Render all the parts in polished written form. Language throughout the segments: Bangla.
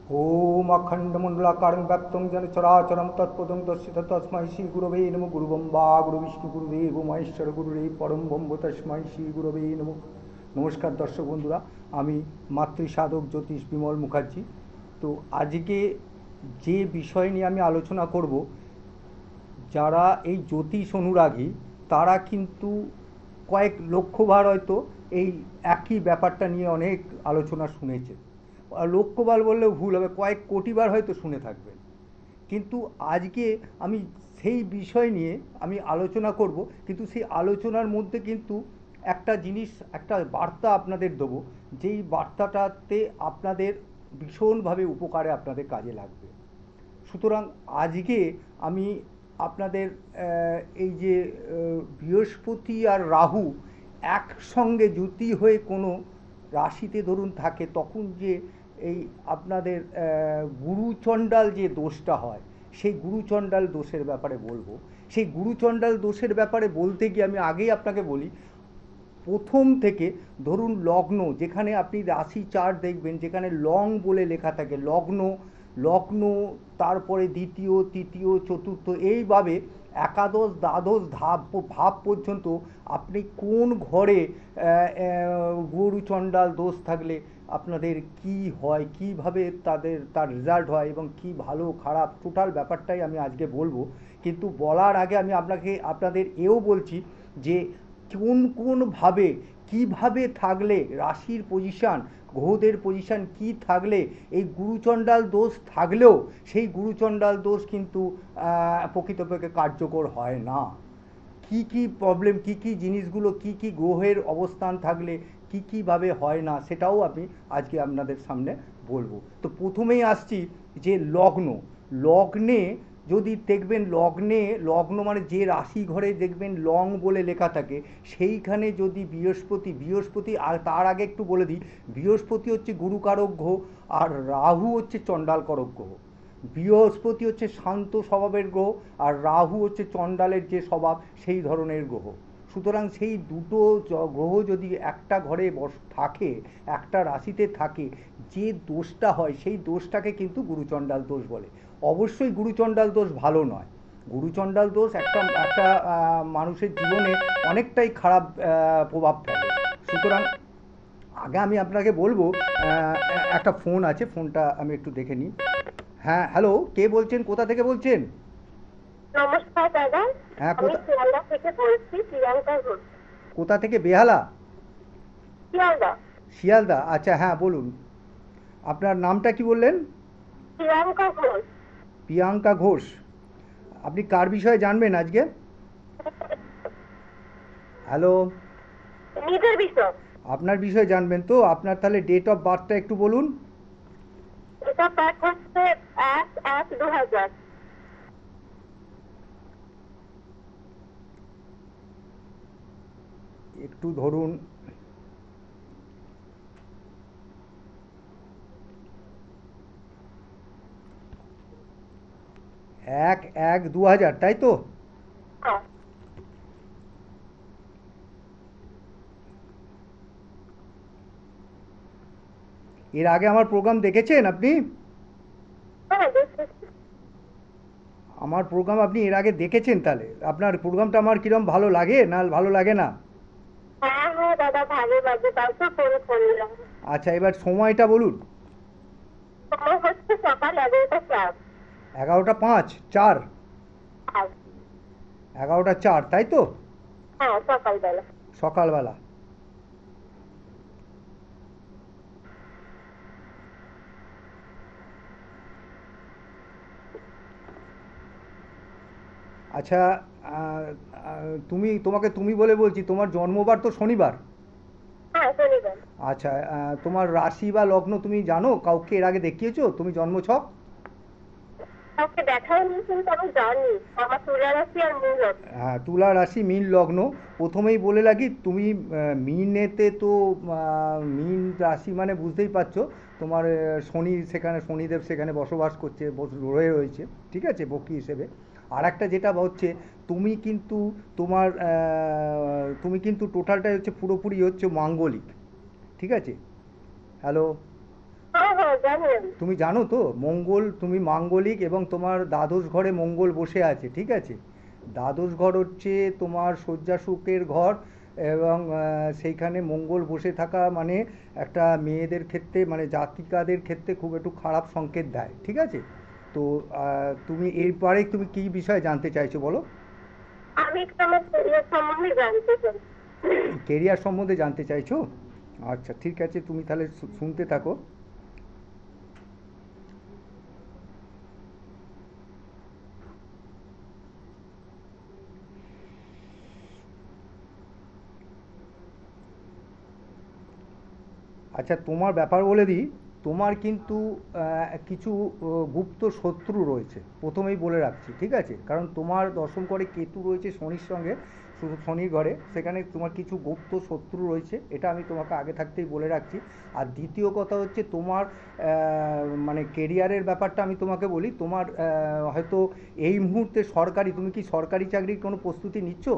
ओम अखंडमंडलाकारं व्याप्तं येन चराचरं तत्पदं दर्शितं तस्मै श्रीगुरवे नमः। गुरुब्रह्मा गुरुविष्णु गुरुदेव महेश्वर गुरुदेव परम ब्रह्म तस्मै श्रीगुरवे नमः। নমস্কার দর্শক বন্ধুরা, আমি মাতৃসাধক জ্যোতিষ বিমল মুখার্জি। তো আজকে যে বিষয় নিয়ে আমি আলোচনা করব, যারা এই জ্যোতিষ অনুরাগী তারা কিন্তু কয়েক লক্ষবার হয়তো এই একই ব্যাপারটা নিয়ে অনেক আলোচনা শুনেছে। লক্ষবার বললেও ভুল হবে, কয়েক কোটিবার হয়তো শুনে থাকবেন। কিন্তু আজকে আমি সেই বিষয় নিয়ে আমি আলোচনা করব, কিন্তু সেই আলোচনার মধ্যে কিন্তু একটা জিনিস, একটা বার্তা আপনাদের দেবো, যেই বার্তাটাতে আপনাদের ভীষণভাবে উপকারে আপনাদের কাজে লাগবে। সুতরাং আজকে আমি আপনাদের এই যে বৃহস্পতি আর রাহু একসঙ্গে যুতি হয়ে কোনো রাশিতে ধরুন থাকে, তখন যে এই আপনাদের গুরুচণ্ডাল যে দোষটা হয়, সেই গুরুচণ্ডাল দোষের ব্যাপারে বলবো। সেই গুরুচণ্ডাল দোষের ব্যাপারে বলতে গিয়ে আমি আগেই আপনাকে বলি, প্রথম থেকে ধরুন লগ্ন, যেখানে আপনি রাশি চার্ট দেখবেন যেখানে লং বলে লেখা থাকে, লগ্ন লগ্ন তারপরে দ্বিতীয় তৃতীয় চতুর্থ, এইভাবে একাদশ দ্বাদশ ভাব পর্যন্ত আপনি কোন ঘরে গুরুচণ্ডাল দোষ থাকলে আপনাদের কি হয়, কিভাবে তার রেজাল্ট হয় এবং কি ভালো খারাপ টোটাল ব্যাপারটাই আমি আজকে বলবো। কিন্তু বলার আগে আমি আপনাদের এও বলছি যে কোন কোনভাবে কিভাবে থাকলে রাশির পজিশান, গ্রহদের পজিশান কি থাকলে এই গুরুচণ্ডাল দোষ থাকলেও সেই গুরুচণ্ডাল দোষ কিন্তু প্রকৃতপক্ষে কার্যকর হয় না। কি কি প্রবলেম, কি কি জিনিসগুলো, কি কি গ্রহের অবস্থান থাকলে কি কীভাবে হয় না, সেটাও আমি আজকে আপনাদের সামনে বলবো। তো প্রথমেই আসছি যে লগ্ন। লগ্নে যদি দেখবেন, লগ্ন মানে যে রাশি ঘরে দেখবেন লং বলে লেখা থাকে, সেইখানে যদি বৃহস্পতি আর তার আগে একটু বলে দিই, বৃহস্পতি হচ্ছে গুরুকারক গ্রহ আর রাহু হচ্ছে চণ্ডালকারক গ্রহ। বৃহস্পতি হচ্ছে শান্ত স্বভাবের গ্রহ আর রাহু হচ্ছে চণ্ডালের যে স্বভাব সেই ধরনের গ্রহ। সুতরাং সেই দুটো গ্রহ যদি একটা ঘরে থাকে, একটা রাশিতে থাকে, যে দোষটা হয় সেই দোষটাকে কিন্তু গুরুচণ্ডাল দোষ বলে। অবশ্যই গুরুচণ্ডাল দোষ ভালো নয়। গুরুচণ্ডাল দোষ একটা একটা মানুষের জীবনে অনেকটাই খারাপ প্রভাব ফেলে। সুতরাং আগে আমি আপনাকে বলবো, একটা ফোন আছে, ফোনটা আমি একটু দেখে নিই। হ্যাঁ, হ্যালো, কে বলছেন, কোথা থেকে বলছেন? নমস্কার দাদা, হ্যাঁ, আমি শিয়ালদা থেকে বলছি, প্রিয়াঙ্কা ঘোষ। কোথা থেকে? বেহালা? শিয়ালদা। শিয়ালদা, আচ্ছা, হ্যাঁ বলুন। আপনার নামটা কি বললেন? প্রিয়াঙ্কা ঘোষ। প্রিয়াঙ্কা ঘোষ। আপনি কার বিষয়ে জানবেন আজকে? হ্যালো। নিজের বিষয়। আপনার বিষয়ে জানবেন তো? আপনার তাহলে ডেট অফ বার্থটা একটু বলুন। এটা প্যাক হচ্ছে 1/1/2000। একটু ধরুন, 1/1/2000, তাই তো? হ্যাঁ, এর আগে আমার প্রোগ্রাম দেখেছেন আপনি? হ্যাঁ, দেখেছি। আমার প্রোগ্রাম আপনি এর আগে দেখেছেন? তাহলে আপনার প্রোগ্রামটা আমার কিরম ভালো লাগে না ভালো লাগে না? হ্যাঁ হ্যাঁ দাদা, ভালো লাগে, তাই তো ফোন করলাম। আচ্ছা, এবার সময়টা বলুন। সময় হচ্ছে সকাল 11টা 4। 11টা 5 4? হ্যাঁ। 11টা 4, তাই তো? হ্যাঁ, সকালবেলা। সকালবেলা। আচ্ছা, তোমাকে তুমি বলে বলছি, তোমার জন্মবার তো শনিবার। হ্যাঁ, শনিবার। আচ্ছা, তোমার রাশি বা লগ্ন তুমি জানো? কাউকে এর আগে দেখিয়েছো তুমি জন্মছক? কাউকে দেখায়নি, কিন্তু আমি জানি আমার তুলা রাশি আর মূল রাশি। হ্যাঁ, তুলা রাশি মীন লগ্ন। প্রথমেই বলে রাখি, তুমি মীনেতে তো মীন রাশি মানে বুঝতেই পারছো, তোমার শনি সেখানে, শনিদেব সেখানে বসবাস করছে, রয়ে রয়েছে, ঠিক আছে, বকরি হিসেবে। আর একটা যেটা হচ্ছে, তুমি কিন্তু তুমি কিন্তু টোটালটাই হচ্ছে পুরোপুরি হচ্ছে মাঙ্গলিক, ঠিক আছে? হ্যালো। হ্যাঁ হ্যাঁ, জানি আমি। তুমি জানো তো মঙ্গল, তুমি মাঙ্গলিক এবং তোমার দ্বাদশ ঘরে মঙ্গল বসে আছে, ঠিক আছে? দ্বাদশ ঘর হচ্ছে তোমার শয্যা সুখের ঘর, এবং সেইখানে মঙ্গল বসে থাকা মানে একটা মেয়েদের ক্ষেত্রে মানে জাতিকাদের ক্ষেত্রে খুব একটু খারাপ সংকেত দেয়, ঠিক আছে? তো তুমি এরপরে তুমি কি বিষয়ে জানতে চাইছো বলো? আমি একটু আমার ক্যারিয়ার সম্বন্ধে জানতে চাই। কেরিয়ার সম্বন্ধে জানতে চাইছো? আচ্ছা ঠিক আছে, তুমি তাহলে শুনতে থাকো। আচ্ছা তোমার ব্যাপার বলে দিই, তোমার কিন্তু কিছু গুপ্ত শত্রু রয়েছে, প্রথমেই বলে রাখছি, ঠিক আছে? কারণ তোমার দশম ঘরে কেতু রয়েছে শনির সঙ্গে, শনির ঘরে, সেখানে তোমার কিছু গুপ্ত শত্রু রয়েছে, এটা আমি তোমাকে আগে থাকতেই বলে রাখছি। আর দ্বিতীয় কথা হচ্ছে তোমার মানে কেরিয়ারের ব্যাপারটা আমি তোমাকে বলি, তোমার হয়তো এই মুহূর্তে সরকারি, তুমি কি সরকারি চাকরির কোনো প্রস্তুতি নিচ্ছ?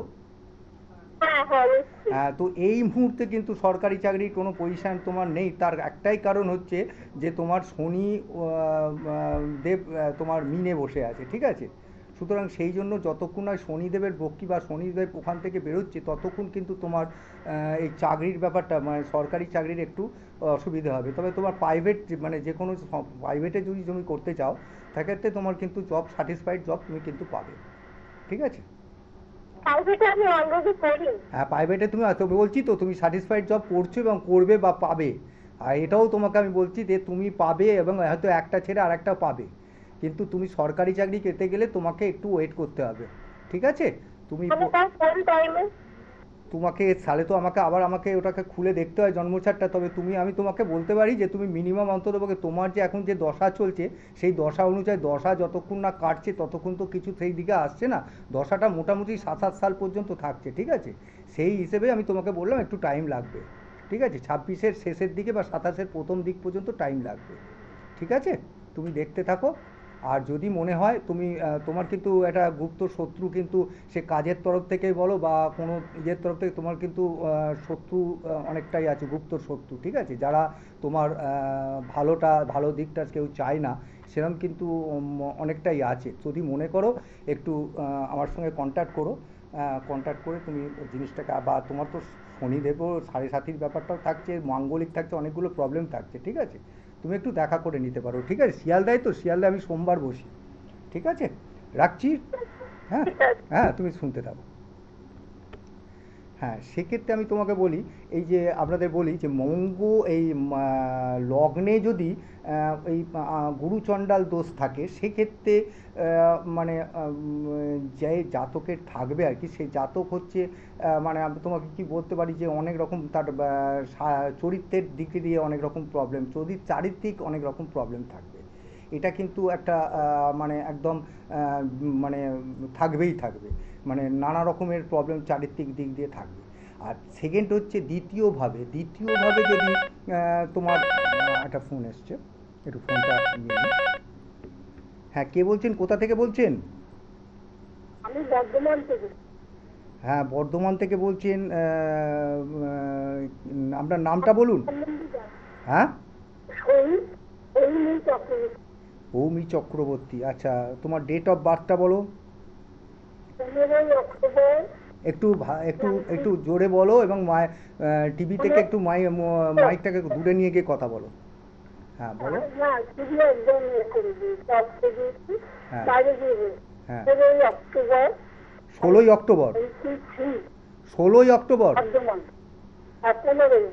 হ্যাঁ হ্যাঁ নিশ্চয়ই। হ্যাঁ, তো এই মুহূর্তে কিন্তু সরকারি চাকরির কোনো পজিশান তোমার নেই, তার একটাই কারণ হচ্ছে যে তোমার শনি দেব তোমার মিনে বসে আছে, ঠিক আছে? সুতরাং সেই জন্য যতক্ষণ না শনিদেবের বক্রি বা শনিদেব ওখান থেকে বেরোচ্ছে ততক্ষণ কিন্তু তোমার এই চাকরির ব্যাপারটা মানে সরকারি চাকরির একটু অসুবিধা হবে। তবে তোমার প্রাইভেট মানে যে কোনো প্রাইভেটে যদি তুমি করতে চাও সেক্ষেত্রে তোমার কিন্তু জব, স্যাটিসফাইড জব তুমি কিন্তু পাবে, ঠিক আছে? প্রাইভেটে আমি অলরেডি করি। হ্যাঁ প্রাইভেটে তুমি তো বলছি তো তুমি স্যাটিসফাইড জব করছো এবং করবে বা পাবে। আর এটাও তোমাকে আমি বলছি যে তুমি পাবে এবং হয়তো একটা ছেড়ে আর একটা পাবে, কিন্তু তুমি সরকারি চাকরি পেতে গেলে তোমাকে একটু ওয়েট করতে হবে, ঠিক আছে? তুমি আমি তার কোন টাইমে? তোমাকে তাহলে তো আমাকে ওটাকে খুলে দেখতে হয় জন্মছাটটা, তবে তুমি আমি তোমাকে বলতে পারি যে তুমি মিনিমাম অন্ততপক্ষে তোমার যে এখন যে দশা চলছে সেই দশা অনুযায়ী, দশা যতক্ষণ না কাটছে ততক্ষণ তো কিছু সেই দিকে আসছে না, দশাটা মোটামুটি 7-8 সাল পর্যন্ত থাকছে, ঠিক আছে? সেই হিসেবে আমি তোমাকে বললাম একটু টাইম লাগবে, ঠিক আছে? 26-এর শেষের দিকে বা 27-এর প্রথম দিক পর্যন্ত টাইম লাগবে, ঠিক আছে? তুমি দেখতে থাকো। আর যদি মনে হয় তুমি তোমার কিন্তু একটা গুপ্ত শত্রু কিন্তু, সে কাজের তরফ থেকে বলো বা কোনো ইয়ের তরফ থেকে, তোমার কিন্তু শত্রু অনেকটাই আছে, গুপ্ত শত্রু, ঠিক আছে? যারা তোমার ভালো দিকটা কেউ চায় না, সেরকম কিন্তু অনেকটাই আছে। যদি মনে করো একটু আমার সঙ্গে কন্ট্যাক্ট করো, কন্ট্যাক্ট করে তুমি জিনিসটাকে, বা তোমার তো শনিদেবও সাড়ে সাতির ব্যাপারটাও থাকছে, মাঙ্গলিক থাকছে, অনেকগুলো প্রবলেম থাকছে, ঠিক আছে? তুমি একটু দেখা করে নিতে পারো, ঠিক আছে? শিয়ালদায় তো, শিয়ালদায় আমি সোমবার বসি, ঠিক আছে? রাখছি। হ্যাঁ, ঠিক আছে। হ্যাঁ তুমি শুনতে থাকো। হ্যাঁ সেক্ষেত্রে আমি তোমাকে বলি, এই যে আপনাদের বলি যে এই লগ্নে যদি এই গুরুচণ্ডাল দোষ থাকে সেক্ষেত্রে মানে যে জাতকের থাকবে আর কি, সেই জাতক হচ্ছে মানে আমি তোমাকে কি বলতে পারি যে অনেক রকম তার চরিত্রের দিক দিয়ে অনেক রকম প্রবলেম, চারিত্রিক অনেক রকম প্রবলেম থাকবে। এটা কিন্তু একটা মানে একদম মানে থাকবেই থাকবে, মানে নানা রকমের প্রবলেম চারিত্রিক দিক দিয়ে থাকবে। আর সেকেন্ড হচ্ছে দ্বিতীয়ভাবে যদি তোমার একটা ফোন এসছে, একটু ফোনটা নিয়ে নিই। হ্যাঁ কে বলছেন, কোথা থেকে বলছেন? আমি বর্ধমান থেকে। হ্যাঁ বর্ধমান থেকে বলছেন, আপনার নামটা বলুন। হ্যাঁ শহীদ অগ্নি চক্রবর্তী। ভৌমি চক্রবর্তী, আচ্ছা তোমার ডেট অফ বার্থটা বলো। 15ই অক্টোবর। একটু একটু একটু জোরে বলো এবং টিভি থেকে একটু মাইকটাকে একটু দূরে নিয়ে গিয়ে কথা বলো। হ্যাঁ বলো। না শুধু একদম ইয়ে করে দিয়েছি, অফ করে দিয়েছি, হ্যাঁ বাইরে দিয়ে দিয়েছি। হ্যাঁ 15ই অক্টোবর 16ই অক্টোবর, 93। 16ই অক্টোবর, বর্ধমান। আর 15ই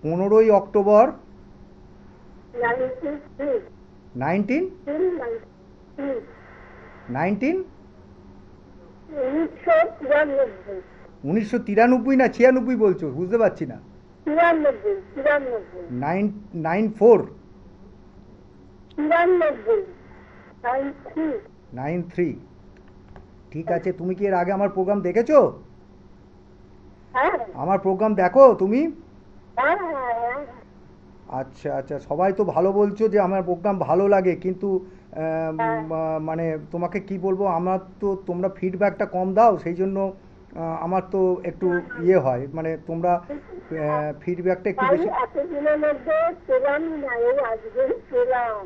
15ই অক্টোবর 93। 19 93। 19 1993। 1993 না 96 বলছো, বুঝতে পারছি না। 93। 93। 994 93। 93। 93, ঠিক আছে। তুমি কি এর আগে আমার প্রোগ্রাম দেখেছো? হ্যাঁ আমার প্রোগ্রাম দেখো তুমি? হ্যাঁ হ্যাঁ হ্যাঁ। আচ্ছা আচ্ছা, সবাই তো ভালো বলছো যে আমার প্রোগ্রাম ভালো লাগে, কিন্তু মানে তোমাকে কি বলবো, আমার তো তোমরা ফিডব্যাকটা কম দাও, সেই জন্য আমার তো একটু ইয়ে হয়, মানে তোমরা ফিডব্যাকটা একটু তাই বেশি। এতদিনের মধ্যে পেলাম না, এই আজকেই পেলাম।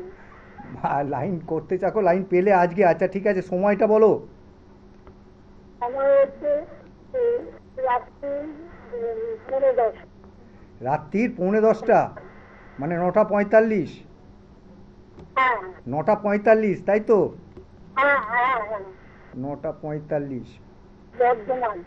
লাইন করতে চাকো, লাইন পেলে আজকে? আচ্ছা ঠিক আছে, সময়টা বলো। আমার হচ্ছে উম, রাত্রি 10:30। রাত্রির 10:45, মানে 9:45। হ্যাঁ 9:45 তাই তো? হ্যাঁ হ্যাঁ হ্যাঁ। 9:45। বর্ধমান।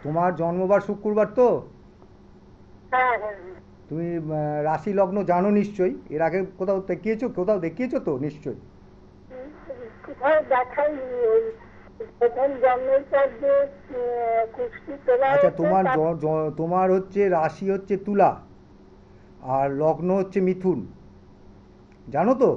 তোমার জন্মবার শুক্রবার তো? হ্যাঁ হ্যাঁ হ্যাঁ। তুমি রাশি লগ্ন জানো নিশ্চয়ই, এর আগে কোথাও দেখিয়েছো, কোথাও দেখিয়েছো তো নিশ্চয়ই? কোথাও দেখাইনি। ওই প্রথম জন্মের পর যে কুষ্টি তোলা আচ্ছা, হয়েছে তোমার তার তোমার হচ্ছে রাশি হচ্ছে তুলা, আর লগ্ন হচ্ছে মিথুন, জানো তো?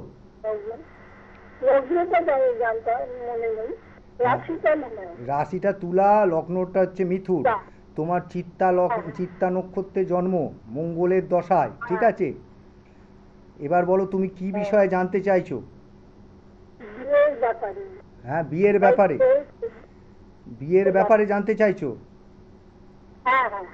লগ্নটা জানতাম, মনে নেই। হ্যাঁ, রাশিটা মনে হয়। রাশিটা তুলা, লগ্নটা হচ্ছে মিথুন। তা, তোমার হ্যাঁ চিত্তা নক্ষত্রে জন্ম, মঙ্গলের দশায়, ঠিক হ্যাঁ আছে? এবার বলো তুমি কি হ্যাঁ। বিষয়ে জানতে চাইছো? বিয়ের ব্যাপারে। হ্যাঁ, বিয়ের তাই ব্যাপারে। বিয়ের ব্যাপারে জানতে চাইছো? হ্যাঁ হ্যাঁ।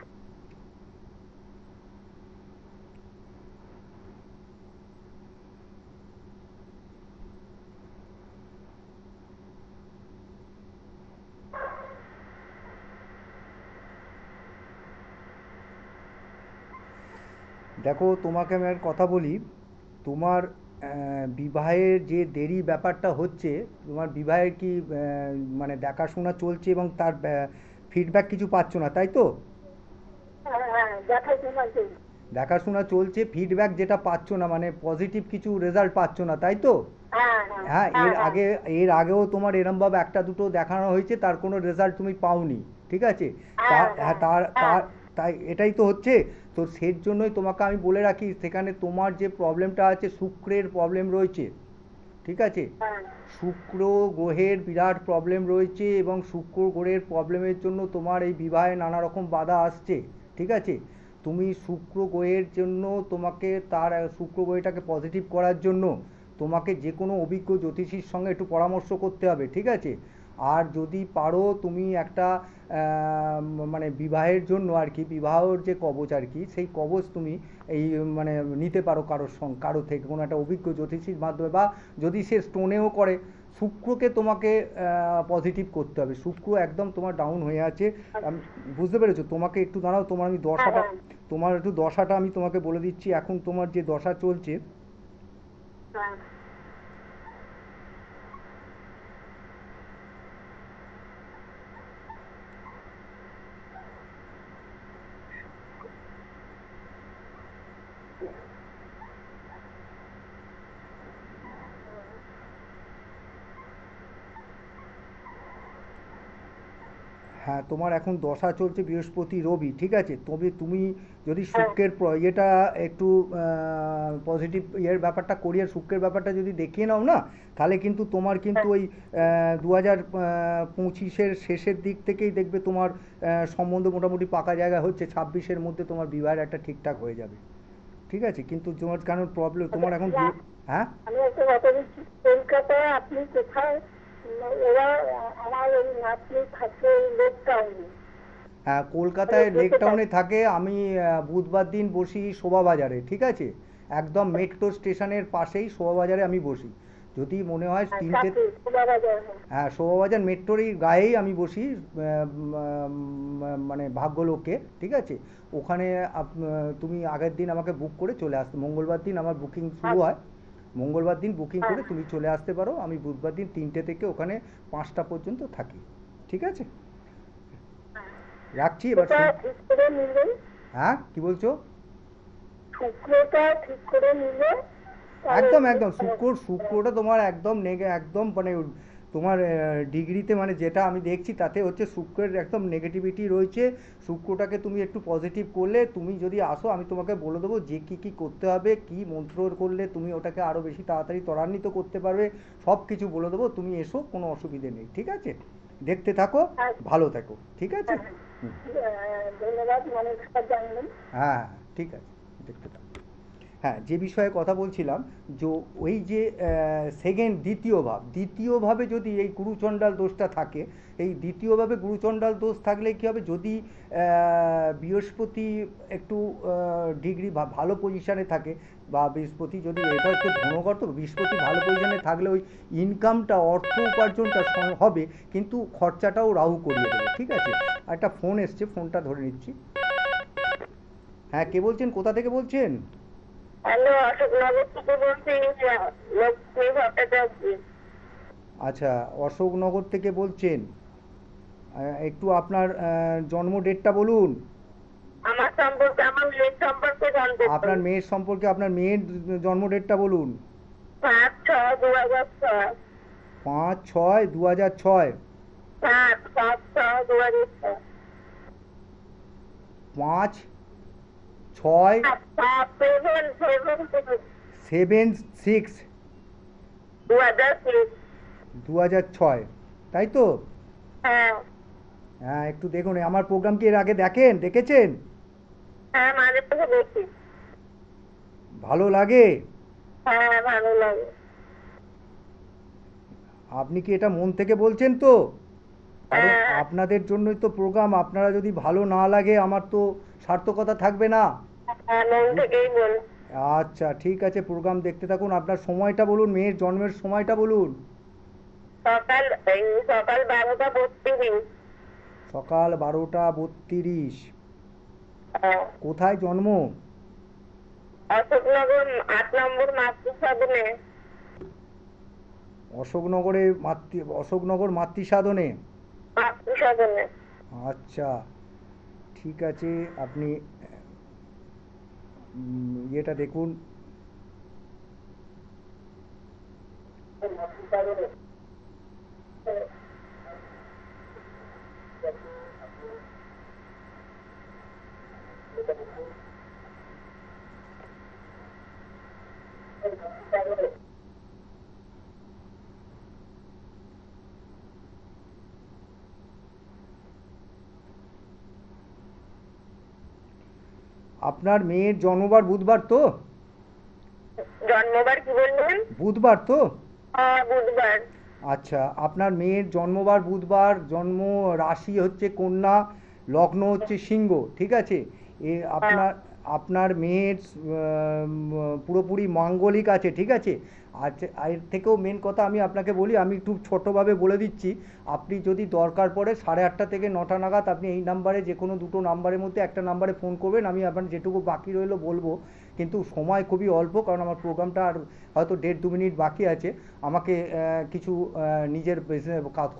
দেখো, তোমাকে আমি একটা কথা বলি। তোমার বিবাহের যে দেরি ব্যাপারটা হচ্ছে, তোমার বিবাহের কি মানে দেখাশোনা চলছে এবং তার ফিডব্যাক কিছু পাচ্ছ না, তাই তো? হ্যাঁ হ্যাঁ, দেখাশোনা চলছে। দেখাশোনা চলছে, ফিডব্যাক যেটা পাচ্ছ না, মানে পজিটিভ কিছু রেজাল্ট পাচ্ছ না, তাই তো? হ্যাঁ হ্যাঁ হ্যাঁ, হ্যাঁ হ্যাঁ এর আগেও তোমার এরমভাবে একটা দুটো দেখানো হয়েছে, তার কোনো রেজাল্ট তুমি পাওনি, ঠিক আছে? হ্যাঁ তার হ্যাঁ, হ্যাঁ তার হ্যাঁ তার তাই এটাই তো হচ্ছে। তো সেই জন্যই তোমাকে আমি বলে রাখি, সেখানে তোমার যে প্রবলেমটা আছে, শুক্রের প্রবলেম রয়েছে, ঠিক আছে? হ্যাঁ শুক্র গ্রহের বিরাট প্রবলেম রয়েছে, এবং শুক্র গ্রহের প্রবলেমের জন্য তোমার এই বিবাহে নানা রকম বাধা আসছে, ঠিক আছে? তুমি শুক্র গ্রহের জন্য, তোমাকে তার শুক্র গ্রহটাকে পজিটিভ করার জন্য তোমাকে যে কোনো অভিজ্ঞ জ্যোতিষীর সঙ্গে একটু পরামর্শ করতে হবে, ঠিক আছে? আর যদি পারো তুমি একটা মানে বিবাহের জন্য আর কি, বিবাহর যে কবচ আর কি, সেই কবচ তুমি এই মানে নিতে পারো কারোর সঙ্গে, কারো থেকে কোনো একটা অভিজ্ঞ জ্যোতিষীর মাধ্যমে, বা যদি সে স্টোনেও করে, শুক্রকে তোমাকে পজিটিভ করতে হবে। শুক্র একদম তোমার ডাউন হয়ে আছে। আমি বুঝতে পেরেছো? তোমাকে একটু দাঁড়াও, তোমার আমি হ্যাঁ দশাটা, হ্যাঁ তোমার একটু দশাটা আমি তোমাকে বলে দিচ্ছি। এখন তোমার যে দশা চলছে, হ্যাঁ। হ্যাঁ, তোমার এখন দশা চলছে বৃহস্পতি রবি, ঠিক আছে? তবে তুমি যদি হ্যাঁ শুক্রের ইয়েটা একটু পজিটিভ ইয়ের ব্যাপারটা করিয়ে, শুক্রের ব্যাপারটা যদি দেখিয়ে নাও না, তাহলে কিন্তু তোমার কিন্তু হ্যাঁ ওই 2025-এর শেষের দিক থেকেই দেখবে তোমার সম্বন্ধ মোটামুটি পাকা জায়গা হচ্ছে, 26-এর মধ্যে তোমার বিবাহের একটা ঠিকঠাক হয়ে যাবে, ঠিক আছে? কিন্তু তোমার কারণ প্রবলেম তোমার এখন আচ্ছা, হ্যাঁ। আমি একটা কথা বলছি, কলকাতায় আপনি কোথায়? ওরা আমার ওই নাতনি থাকে লেক টাউনে। হ্যাঁ, মানে কলকাতায় লেক যেতে পারি। টাউনে থাকে। আমি বুধবার দিন বসি শোভা বাজারে, ঠিক আছে? একদম মেট্রো স্টেশনের পাশেই শোভা বাজারে আমি বসি। যদি মনে হয় হ্যাঁ, তিনটে, কাছে শোভাবাজার। হ্যাঁ হ্যাঁ, শোভা বাজার মেট্রোরই গায়েই আমি বসি, মানে ভাগ্যলোকে, ঠিক আছে? ওখানে তুমি আগের দিন আমাকে বুক করে চলে আসতে, মঙ্গলবার দিন আমার বুকিং শুরু আচ্ছা। হয়। মঙ্গলবার দিন বুকিং হ্যাঁ করে তুমি চলে আসতে পারো। আমি বুধবার দিন 3টে থেকে ওখানে 5টা পর্যন্ত থাকি, ঠিক আছে? হ্যাঁ। রাখছি এবার সেটা ঠিক করে নিলে, হ্যাঁ, কি বলছো? শুক্রটা ঠিক করে নিলে তাহলে একদম একটু একদম, সমস্যা। শুক্রটা তোমার একদম একদম মানে তোমার ডিগ্রিতে মানে যেটা আমি দেখছি তাতে হচ্ছে শুক্রের একদম নেগেটিভিটি রয়েছে। শুক্রটাকে তুমি একটু পজিটিভ করলে, তুমি যদি আসো আমি তোমাকে বলে দেবো যে কী কী করতে হবে, কী মন্ত্র করলে তুমি ওটাকে আরও বেশি তাড়াতাড়ি ত্বরান্বিত করতে পারবে, সব কিছু বলে দেবো। তুমি এসো, কোনো অসুবিধে নেই, ঠিক আছে? দেখতে থাকো, আচ্ছা, ভালো থাকো, ঠিক আছে? হ্যাঁ, হুম। ধন্যবাদ, নমস্কার জানাবেন। হ্যাঁ, ঠিক আছে, দেখতে থাকো। হ্যাঁ, যে বিষয়ে কথা বলছিলাম, যে ওই যে দ্বিতীয়ভাবে যদি এই গুরুচণ্ডাল দোষটা থাকে, এই দ্বিতীয়ভাবে গুরুচণ্ডাল দোষ থাকলে কী হবে, যদি বৃহস্পতি একটু ডিগ্রি বা ভালো পজিশানে থাকে, বা বৃহস্পতি যদি এটা একটু ধনকর, তো বৃহস্পতি ভালো পজিশানে থাকলে ওই ইনকামটা, অর্থ উপার্জনটা হবে, কিন্তু খরচাটাও রাহু করিয়ে দেবে, ঠিক আছে? আর একটা ফোন এসছে, ফোনটা ধরে নিচ্ছি। হ্যাঁ, কে বলছেন, কোথা থেকে বলছেন? হ্যালো, অশোকনগর থেকে বলছি, লক্ষ্মী ভট্টাচার্য। আচ্ছা, অশোকনগর থেকে বলছেন। একটু আপনার জন্ম ডেটটা বলুন। আমার সম্পর্কে, আমার মেয়ের সম্পর্কে জানতে চাই। আপনার মেয়ের সম্পর্কে, আপনার মেয়ের জন্ম ডেটটা বলুন। 5/6/2006। 5/6/2006। 7/6/2006। 5/6/7/6। 2006। 2006, তাই তো? হ্যাঁ, হ্যাঁ, একটু দেখুন, আমার প্রোগ্রাম কি এর আগে দেখেছেন? হ্যাঁ, মাঝে মাঝে দেখি। ভালো লাগে? হ্যাঁ, ভালো লাগে। আপনি কি এটা মন থেকে বলছেন তো? কারণ হ্যাঁ, আপনাদের জন্যই তো প্রোগ্রাম, আপনারা যদি ভালো না লাগে আমার তো সার্থকতা থাকবে না। হ্যাঁ, মন থেকেই বল। আচ্ছা, ঠিক আছে, প্রোগ্রাম দেখতে থাকুন। আপনার সময়টা বলুন, মেয়ের জন্মের সময়টা বলুন। সকাল সকাল 12টা 32। সকাল 12টা 32। হ্যাঁ, কোথায় জন্ম? অশোকনগর 8 নম্বর মাতৃসদনে। অশোকনগর মাতৃসাধনে। মাতৃসদনে। আচ্ছা, ঠিক আছে, আপনি ইয়েটা দেখুন। আপনার মেয়ের জন্মবার বুধবার তো? জন্মবার কি বললেন? বুধবার তো? হ্যাঁ, বুধবার। আচ্ছা, আপনার মেয়ের জন্মবার বুধবার, জন্ম রাশি হচ্ছে কন্যা, লগ্ন হচ্ছে সিংহ, ঠিক আছে? হ্যাঁ, আপনার আপনার মেয়ের পুরোপুরি মাঙ্গলিক আছে, ঠিক আছে? আচ্ছা, এর থেকেও মেন কথা আমি আপনাকে বলি, আমি একটু ছোটোভাবে বলে দিচ্ছি। আপনি যদি দরকার পড়ে 8:30 থেকে 9টা নাগাদ আপনি এই নাম্বারে, যে কোনো দুটো নাম্বারের মধ্যে একটা নাম্বারে ফোন করবেন, আমি আপনার যেটুকু বাকি রইলো বলবো। কিন্তু সময় খুবই অল্প, কারণ আমার প্রোগ্রামটা আর হয়তো 1.5-2 মিনিট বাকি আছে। আমাকে কিছু নিজের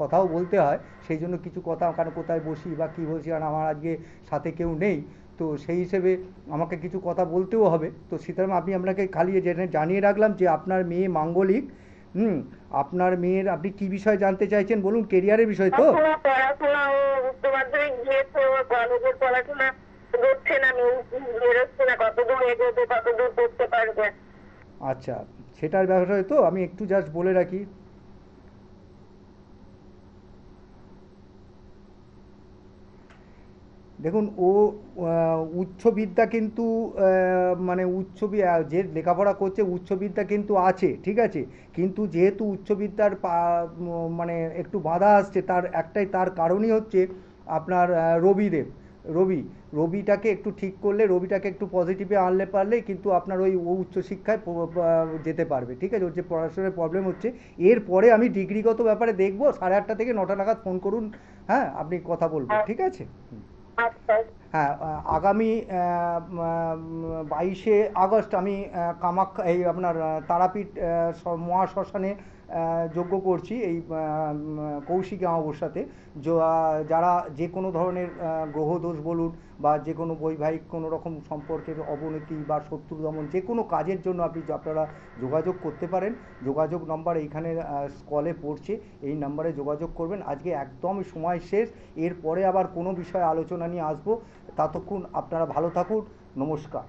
কথাও বলতে হয়, সেই জন্য কিছু কথা, কারণ কোথায় বসি বা কী বলছি, কারণ আমার আজকে সাথে কেউ নেই, তো সেই হিসেবে আমাকে কিছু কথা বলতেও হবে। তো সুতরাং আমি আপনাকে খালি জানিয়ে রাখলাম যে আপনার মেয়ে মাঙ্গলিক। হুম। আপনার মেয়ের, আপনি কী বিষয়ে জানতে চাইছেন বলুন, কেরিয়ারের বিষয় তো? পড়াশোনা ও উচ্চ মাধ্যমিক দিয়েছে, ও কলেজের পড়াশোনা করছে না, বেরোচ্ছে না, কতদূর এগোবে, কতদূর করতে পারবে। আচ্ছা, সেটার বিষয় তো আমি একটু জাস্ট বলে রাখি। দেখুন, ও উচ্চবিদ্যা কিন্তু মানে যে লেখাপড়া করছে, উচ্চবিদ্যা কিন্তু আছে, ঠিক আছে? কিন্তু যেহেতু উচ্চবিদ্যার মানে একটু বাধা আসছে, তার কারণই হচ্ছে আপনার রবি রবিটাকে একটু ঠিক করলে, রবিটাকে একটু পজিটিভে আনলে পারলে কিন্তু আপনার ও উচ্চশিক্ষায় যেতে পারবে, ঠিক আছে? ওর যে পড়াশোনার প্রবলেম হচ্ছে, এরপরে আমি ডিগ্রিগত ব্যাপারে দেখবো। 8:30 থেকে 9টা নাগাদ ফোন করুন। হ্যাঁ, আপনি কথা বলবো, ঠিক আছে? হুম। আচ্ছা, হ্যাঁ, আগামী 22শে আগস্ট আমি কামাখ্যা, এই আপনার তারাপীঠ মহাশ্মশানে যজ্ঞ করছি এই কৌশিকী অমাবস্যাতে। যারা যে কোনো ধরনের গ্রহদোষ বলুন বা যে কোনো বৈবাহিক কোনো রকম সম্পর্কের অবনতি বা শত্রু দমন যে কোনো কাজের জন্য আপনারা যোগাযোগ করতে পারেন। যোগাযোগ নম্বর এইখানে স্কলে পড়ছে, এই নাম্বারে যোগাযোগ করবেন। আজকে একদম সময় শেষ, এরপরে আবার কোনো বিষয়ে আলোচনা নিয়ে আসবো। ততক্ষণ আপনারা ভালো থাকুন। নমস্কার।